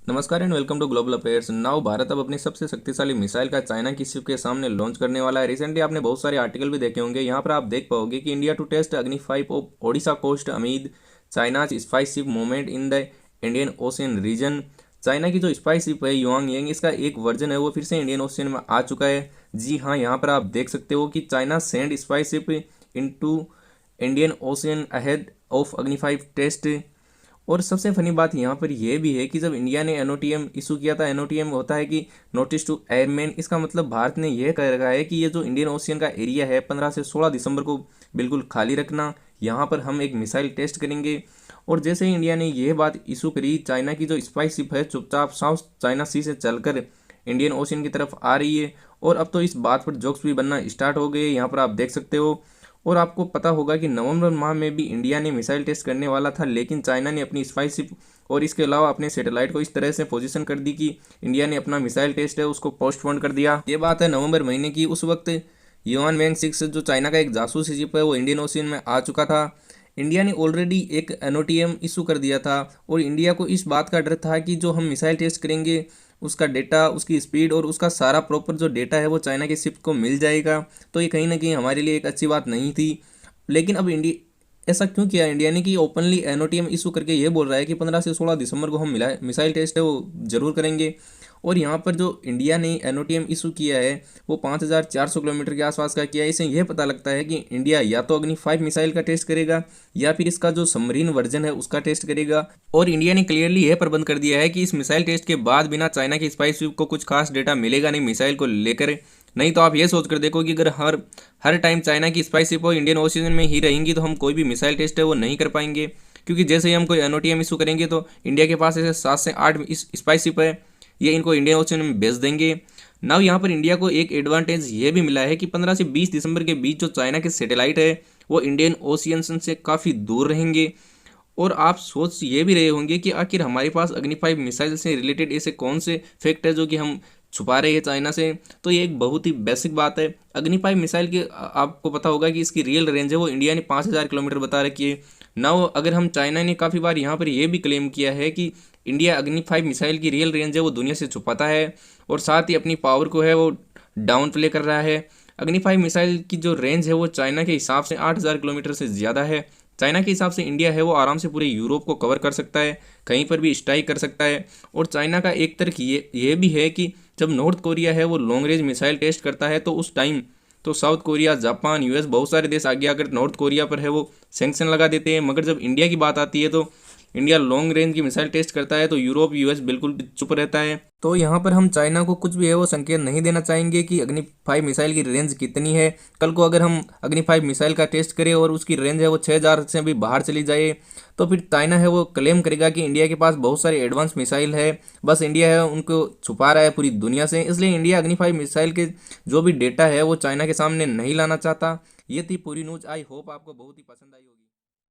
नमस्कार and welcome to global affairs. Now Bharat अब अपनी सबसे शक्तिशाली मिसाइल का चाइना की शिप के सामने लॉन्च करने वाला है। रिसेंटली आपने बहुत सारे आर्टिकल भी देखे होंगे। यहाँ पर आप देख पाओगे कि India to test Agni 5 off Odisha coast amid China spy ship movement in the Indian Ocean region. China की जो स्पाई शिप है युआंग यांग, इसका एक वर्जन है वो फिर से इंडियन ओशियन में आ चुका है। जी हाँ, यहाँ पर आप देख सकते हो कि China send spy ship into Indian ocean ahead of Agni 5 test. और सबसे फनी बात यहाँ पर यह भी है कि जब इंडिया ने एनओटीएम इशू किया था, एनओटीएम होता है कि नोटिस टू एयरमैन, इसका मतलब भारत ने यह कह रखा है कि ये जो इंडियन ओशियन का एरिया है 15 से 16 दिसंबर को बिल्कुल खाली रखना, यहाँ पर हम एक मिसाइल टेस्ट करेंगे। और जैसे ही इंडिया ने यह बात इशू करी, चाइना की जो स्पाई शिप है चुपचाप साउथ चाइना सी से चलकर इंडियन ओशियन की तरफ आ रही है। और अब तो इस बात पर जोक्स भी बनना स्टार्ट हो गए, यहाँ पर आप देख सकते हो। और आपको पता होगा कि नवंबर माह में भी इंडिया ने मिसाइल टेस्ट करने वाला था, लेकिन चाइना ने अपनी स्पाई शिप और इसके अलावा अपने सैटेलाइट को इस तरह से पोजीशन कर दी कि इंडिया ने अपना मिसाइल टेस्ट है उसको पोस्टपोन कर दिया। ये बात है नवंबर महीने की। उस वक्त युआन वैंग 6 जो चाइना का एक जासूस शिप है वो इंडियन ओशियन में आ चुका था। इंडिया ने ऑलरेडी एक एनओटीएम इशू कर दिया था और इंडिया को इस बात का डर था कि जो हम मिसाइल टेस्ट करेंगे उसका डेटा, उसकी स्पीड और उसका सारा प्रॉपर जो डेटा है वो चाइना के शिप को मिल जाएगा। तो ये कहीं ना कहीं हमारे लिए एक अच्छी बात नहीं थी। लेकिन अब इंडिया ऐसा क्यों किया इंडिया ने कि ओपनली एनओटीएम इशू करके ये बोल रहा है कि 15 से 16 दिसंबर को हम मिसाइल टेस्ट है वो जरूर करेंगे। और यहाँ पर जो इंडिया ने एनओटीएम इशू किया है वो 5400 किलोमीटर के आसपास का किया है। इससे यह पता लगता है कि इंडिया या तो अग्नि 5 मिसाइल का टेस्ट करेगा या फिर इसका जो सबमरीन वर्जन है उसका टेस्ट करेगा। और इंडिया ने क्लियरली यह प्रबंध कर दिया है कि इस मिसाइल टेस्ट के बाद बिना चाइना की स्पाई शिप को कुछ खास डेटा मिलेगा नहीं मिसाइल को लेकर। नहीं तो आप ये सोच कर देखो कि अगर हर हर टाइम चाइना की स्पाई शिप हो इंडियन ओशियन में ही रहेंगी तो हम कोई भी मिसाइल टेस्ट है वो नहीं कर पाएंगे। क्योंकि जैसे ही हम कोई एनओटीएम इशू करेंगे तो इंडिया के पास ऐसे 7 से 8 स्पाई शिप है, ये इनको इंडियन ओशियन में भेज देंगे। नाउ यहाँ पर इंडिया को एक एडवांटेज ये भी मिला है कि 15 से 20 दिसंबर के बीच जो चाइना के सैटेलाइट है वो इंडियन ओशियन से काफ़ी दूर रहेंगे। और आप सोच ये भी रहे होंगे कि आखिर हमारे पास अग्नि 5 मिसाइल से रिलेटेड ऐसे कौन से फैक्ट है जो कि हम छुपा रहे हैं चाइना से। तो ये एक बहुत ही बेसिक बात है। अग्नि 5 मिसाइल की आपको पता होगा कि इसकी रियल रेंज है वो इंडिया ने 5000 किलोमीटर बता रखी है। नाउ अगर हम चाइना ने काफ़ी बार यहाँ पर यह भी क्लेम किया है कि इंडिया अग्नि 5 मिसाइल की रियल रेंज है वो दुनिया से छुपाता है और साथ ही अपनी पावर को है वो डाउन प्ले कर रहा है। अग्नि 5 मिसाइल की जो रेंज है वो चाइना के हिसाब से 8000 किलोमीटर से ज़्यादा है। चाइना के हिसाब से इंडिया है वो आराम से पूरे यूरोप को कवर कर सकता है, कहीं पर भी स्ट्राइक कर सकता है। और चाइना का एक तर्क ये भी है कि जब नॉर्थ कोरिया है वो लॉन्ग रेंज मिसाइल टेस्ट करता है तो उस टाइम तो साउथ कोरिया, जापान, यूएस बहुत सारे देश आगे आकर नॉर्थ कोरिया पर है वो सैंक्शन लगा देते हैं। मगर जब इंडिया की बात आती है तो इंडिया लॉन्ग रेंज की मिसाइल टेस्ट करता है तो यूरोप, यूएस बिल्कुल भी चुप रहता है। तो यहाँ पर हम चाइना को कुछ भी है वो संकेत नहीं देना चाहेंगे कि अग्नि 5 मिसाइल की रेंज कितनी है। कल को अगर हम अग्नि 5 मिसाइल का टेस्ट करें और उसकी रेंज है वो 6000 से भी बाहर चली जाए तो फिर चाइना है वो क्लेम करेगा कि इंडिया के पास बहुत सारे एडवांस मिसाइल है, बस इंडिया है उनको छुपा रहा है पूरी दुनिया से। इसलिए इंडिया अग्नि 5 मिसाइल के जो भी डेटा है वो चाइना के सामने नहीं लाना चाहता। ये थी पूरी न्यूज़। आई होप आपको बहुत ही पसंद आई होगी।